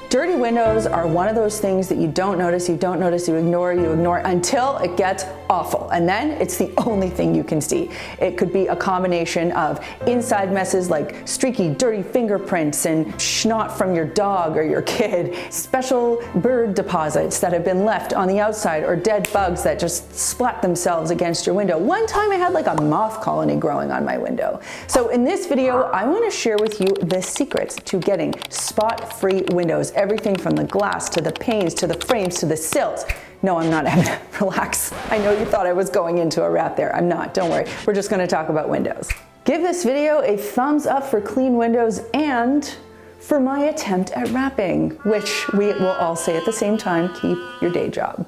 Dirty windows are one of those things that you don't notice, you ignore until it gets awful. And then it's the only thing you can see. It could be a combination of inside messes like streaky, dirty fingerprints and snot from your dog or your kid, special bird deposits that have been left on the outside, or dead bugs that just splat themselves against your window. One time I had like a moth colony growing on my window. So in this video, I want to share with you the secrets to getting spot-free windows. Everything from the glass to the panes to the frames to the sills. No, I'm not, Evan. Relax. I know you thought I was going into a rant there. I'm not. Don't worry. We're just going to talk about windows. Give this video a thumbs up for clean windows and for my attempt at rapping, which we will all say at the same time, keep your day job.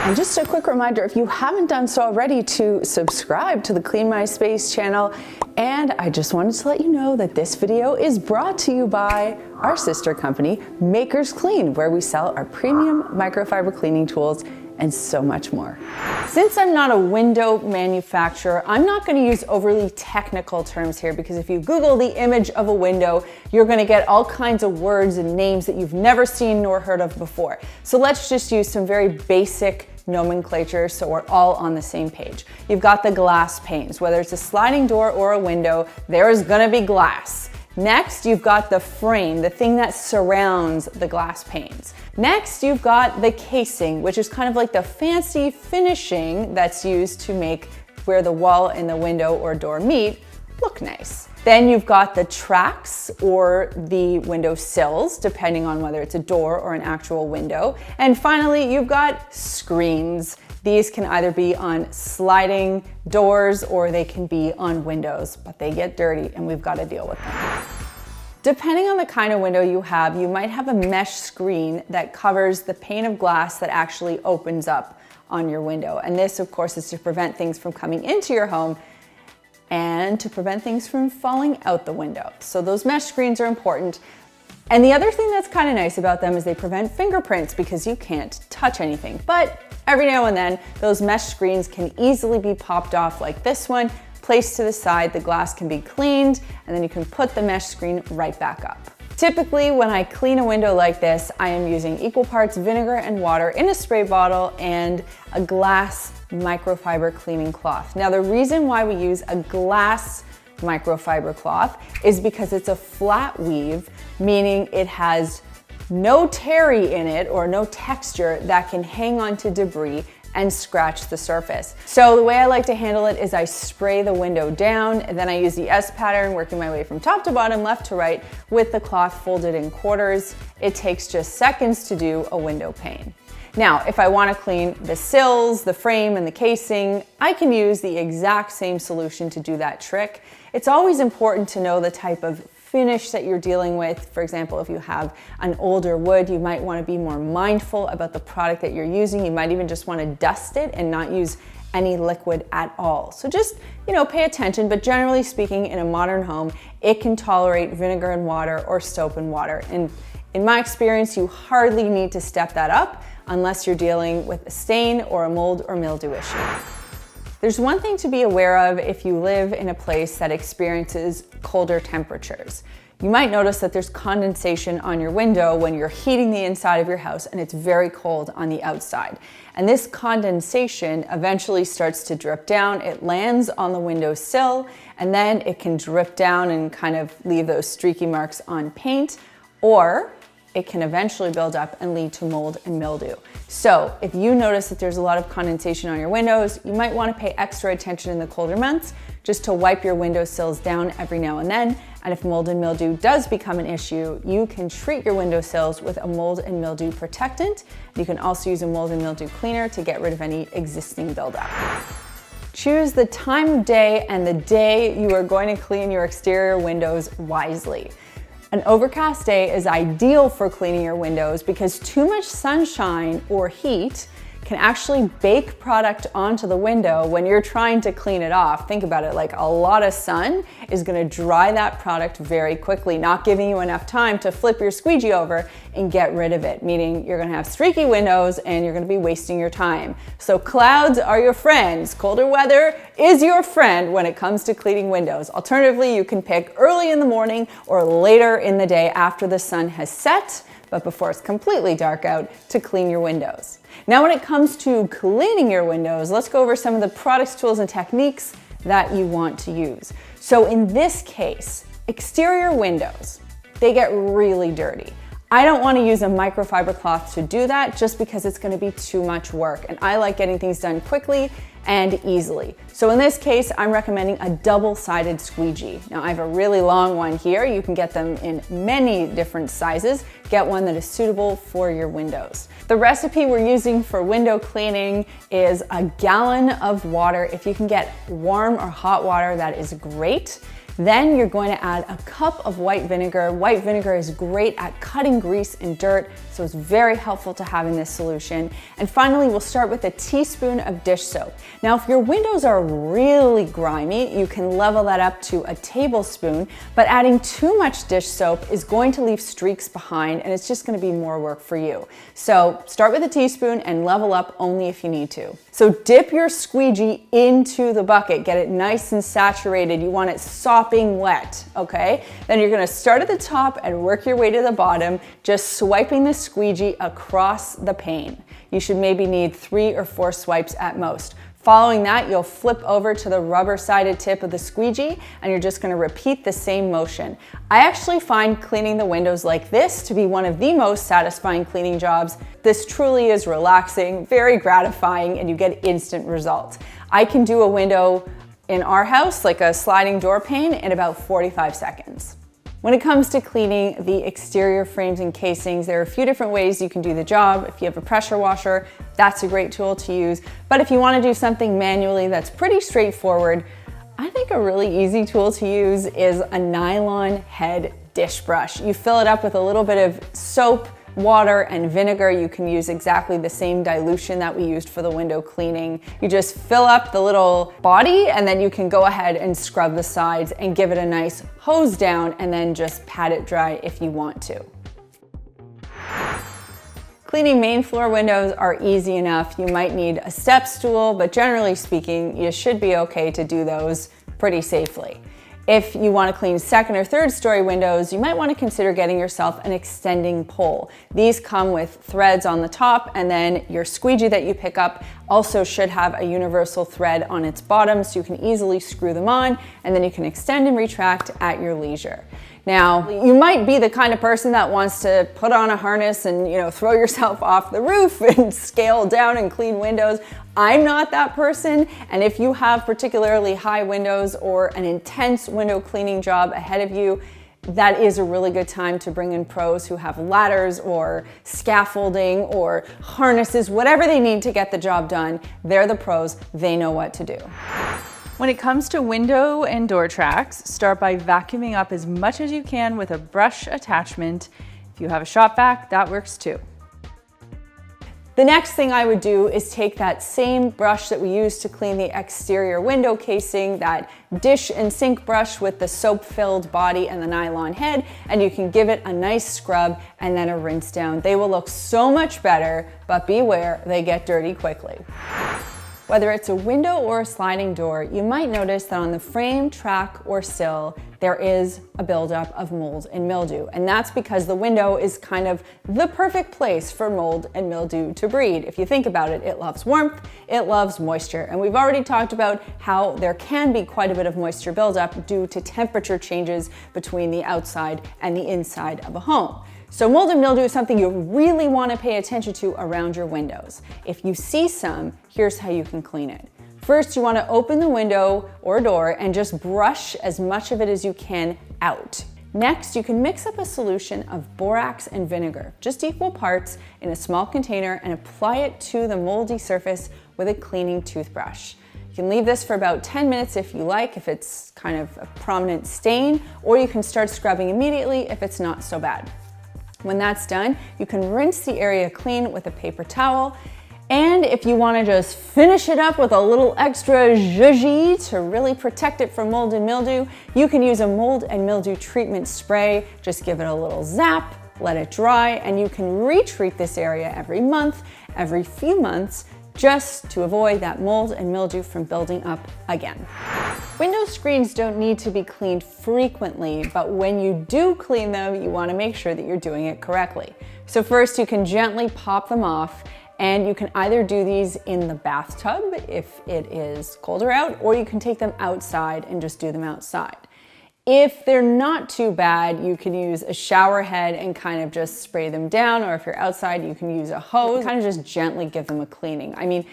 And just a quick reminder, if you haven't done so already, to subscribe to the Clean My Space channel. And I just wanted to let you know that this video is brought to you by our sister company, Makers Clean, where we sell our premium microfiber cleaning tools and so much more. Since I'm not a window manufacturer, I'm not going to use overly technical terms here, because if you Google the image of a window, you're going to get all kinds of words and names that you've never seen nor heard of before. So let's just use some very basic nomenclature so we're all on the same page. You've got the glass panes. Whether it's a sliding door or a window, there is going to be glass. Next, you've got the frame, the thing that surrounds the glass panes. Next, you've got the casing, which is kind of like the fancy finishing that's used to make where the wall and the window or door meet look nice. Then you've got the tracks or the window sills, depending on whether it's a door or an actual window. And finally, you've got screens. These can either be on sliding doors or they can be on windows, but they get dirty and we've got to deal with them. Depending on the kind of window you have, you might have a mesh screen that covers the pane of glass that actually opens up on your window. And this, of course, is to prevent things from coming into your home and to prevent things from falling out the window. So those mesh screens are important. And the other thing that's kind of nice about them is they prevent fingerprints, because you can't touch anything. But every now and then, those mesh screens can easily be popped off like this one, placed to the side, the glass can be cleaned, and then you can put the mesh screen right back up. Typically, when I clean a window like this, I am using equal parts vinegar and water in a spray bottle and a glass microfiber cleaning cloth. Now, the reason why we use a glass microfiber cloth is because it's a flat weave, meaning it has no terry in it or no texture that can hang on to debris and scratch the surface. So the way I like to handle it is I spray the window down, and then I use the S pattern, working my way from top to bottom, left to right, with the cloth folded in quarters. It takes just seconds to do a window pane. Now, if I want to clean the sills, the frame, and the casing, I can use the exact same solution to do that trick. It's always important to know the type of finish that you're dealing with. For example, if you have an older wood, you might want to be more mindful about the product that you're using. You might even just want to dust it and not use any liquid at all. So just, pay attention, but generally speaking, in a modern home, it can tolerate vinegar and water or soap and water. And in my experience, you hardly need to step that up unless you're dealing with a stain or a mold or mildew issue. There's one thing to be aware of if you live in a place that experiences colder temperatures. You might notice that there's condensation on your window when you're heating the inside of your house and it's very cold on the outside. And this condensation eventually starts to drip down. It lands on the window sill, and then it can drip down and kind of leave those streaky marks on paint, or it can eventually build up and lead to mold and mildew. So if you notice that there's a lot of condensation on your windows, you might want to pay extra attention in the colder months, just to wipe your window sills down every now and then. And if mold and mildew does become an issue, you can treat your window sills with a mold and mildew protectant. You can also use a mold and mildew cleaner to get rid of any existing buildup. Choose the time of day and the day you are going to clean your exterior windows wisely. An overcast day is ideal for cleaning your windows because too much sunshine or heat can actually bake product onto the window when you're trying to clean it off. Think about it, like a lot of sun is gonna dry that product very quickly, not giving you enough time to flip your squeegee over and get rid of it, meaning you're gonna have streaky windows and you're gonna be wasting your time. So clouds are your friends. Colder weather is your friend when it comes to cleaning windows. Alternatively, you can pick early in the morning or later in the day after the sun has set. but before it's completely dark out, to clean your windows. Now when it comes to cleaning your windows, let's go over some of the products, tools, and techniques that you want to use. So in this case, exterior windows, they get really dirty. I don't want to use a microfiber cloth to do that just because it's going to be too much work, and I like getting things done quickly and easily. So in this case, I'm recommending a double-sided squeegee. Now I have a really long one here. You can get them in many different sizes. Get one that is suitable for your windows. The recipe we're using for window cleaning is a gallon of water. If you can get warm or hot water, that is great. Then you're going to add a cup of white vinegar. White vinegar is great at cutting grease and dirt, so it's very helpful to have in this solution. And finally, we'll start with a teaspoon of dish soap. Now, if your windows are really grimy, you can level that up to a tablespoon, but adding too much dish soap is going to leave streaks behind, and it's just going to be more work for you. So start with a teaspoon and level up only if you need to. So dip your squeegee into the bucket, get it nice and saturated. You want it sopping wet, okay? Then you're gonna start at the top and work your way to the bottom, just swiping the squeegee across the pane. You should maybe need 3 or 4 swipes at most. Following that, you'll flip over to the rubber-sided tip of the squeegee, and you're just gonna repeat the same motion. I actually find cleaning the windows like this to be one of the most satisfying cleaning jobs. This truly is relaxing, very gratifying, and you get instant results. I can do a window in our house, like a sliding door pane, in about 45 seconds. When it comes to cleaning the exterior frames and casings, there are a few different ways you can do the job. If you have a pressure washer, that's a great tool to use. But if you want to do something manually that's pretty straightforward, I think a really easy tool to use is a nylon head dish brush. You fill it up with a little bit of soap, water, and vinegar. You can use exactly the same dilution that we used for the window cleaning. You just fill up the little body, and then you can go ahead and scrub the sides and give it a nice hose down, and then just pat it dry if you want to. Cleaning main floor windows are easy enough. You might need a step stool, but generally speaking, you should be okay to do those pretty safely. If you want to clean second or third story windows, you might want to consider getting yourself an extending pole. These come with threads on the top, and then your squeegee that you pick up also should have a universal thread on its bottom, so you can easily screw them on, and then you can extend and retract at your leisure. Now, you might be the kind of person that wants to put on a harness and, throw yourself off the roof and scale down and clean windows. I'm not that person, and if you have particularly high windows or an intense window cleaning job ahead of you, that is a really good time to bring in pros who have ladders or scaffolding or harnesses, whatever they need to get the job done. They're the pros, they know what to do. When it comes to window and door tracks, start by vacuuming up as much as you can with a brush attachment. If you have a shop vac, that works too. The next thing I would do is take that same brush that we used to clean the exterior window casing, that dish and sink brush with the soap-filled body and the nylon head, and you can give it a nice scrub and then a rinse down. They will look so much better, but beware, they get dirty quickly. Whether it's a window or a sliding door, you might notice that on the frame, track, or sill, there is a buildup of mold and mildew. And that's because the window is kind of the perfect place for mold and mildew to breed. If you think about it, it loves warmth, it loves moisture. And we've already talked about how there can be quite a bit of moisture buildup due to temperature changes between the outside and the inside of a home. So mold and mildew is something you really want to pay attention to around your windows. If you see some, here's how you can clean it. First, you want to open the window or door and just brush as much of it as you can out. Next, you can mix up a solution of borax and vinegar, just equal parts, in a small container, and apply it to the moldy surface with a cleaning toothbrush. You can leave this for about 10 minutes if you like, if it's kind of a prominent stain, or you can start scrubbing immediately if it's not so bad. When that's done, you can rinse the area clean with a paper towel. And if you want to just finish it up with a little extra zhuzh to really protect it from mold and mildew, you can use a mold and mildew treatment spray. Just give it a little zap, let it dry, and you can retreat this area every month, every few months, just to avoid that mold and mildew from building up again. Window screens don't need to be cleaned frequently, but when you do clean them, you want to make sure that you're doing it correctly. So first, you can gently pop them off, and you can either do these in the bathtub if it is colder out, or you can take them outside and just do them outside. If they're not too bad, you can use a shower head and kind of just spray them down, or if you're outside, you can use a hose, kind of just gently give them a cleaning. I mean,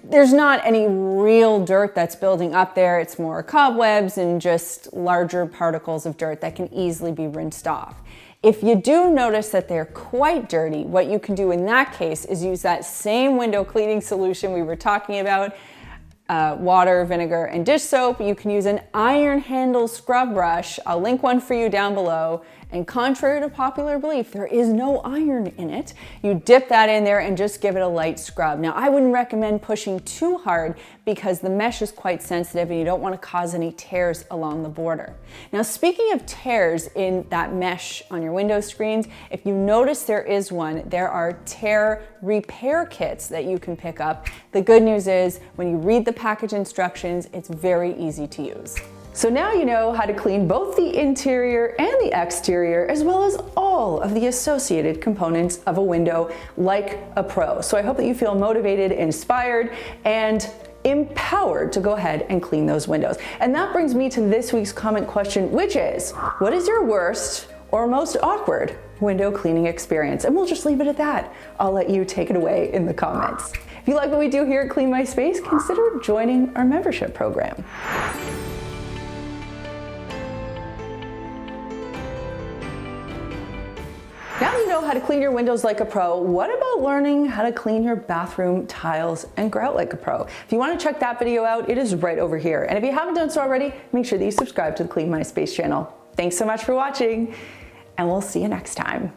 there's not any real dirt that's building up there. It's more cobwebs and just larger particles of dirt that can easily be rinsed off. If you do notice that they're quite dirty, what you can do in that case is use that same window cleaning solution we were talking about, water, vinegar, and dish soap. You can use an iron handle scrub brush. I'll link one for you down below. And contrary to popular belief, there is no iron in it. You dip that in there and just give it a light scrub. Now, I wouldn't recommend pushing too hard because the mesh is quite sensitive and you don't want to cause any tears along the border. Now, speaking of tears in that mesh on your window screens, if you notice there is one, there are tear repair kits that you can pick up. The good news is when you read the package instructions, it's very easy to use. So now you know how to clean both the interior and the exterior, as well as all of the associated components of a window like a pro. So I hope that you feel motivated, inspired, and empowered to go ahead and clean those windows. And that brings me to this week's comment question, which is, what is your worst or most awkward window cleaning experience? And we'll just leave it at that. I'll let you take it away in the comments. If you like what we do here at Clean My Space, consider joining our membership program. Now you know how to clean your windows like a pro. What about learning how to clean your bathroom tiles and grout like a pro? If you want to check that video out, it is right over here. And if you haven't done so already, make sure that you subscribe to the Clean My Space channel. Thanks so much for watching, and we'll see you next time.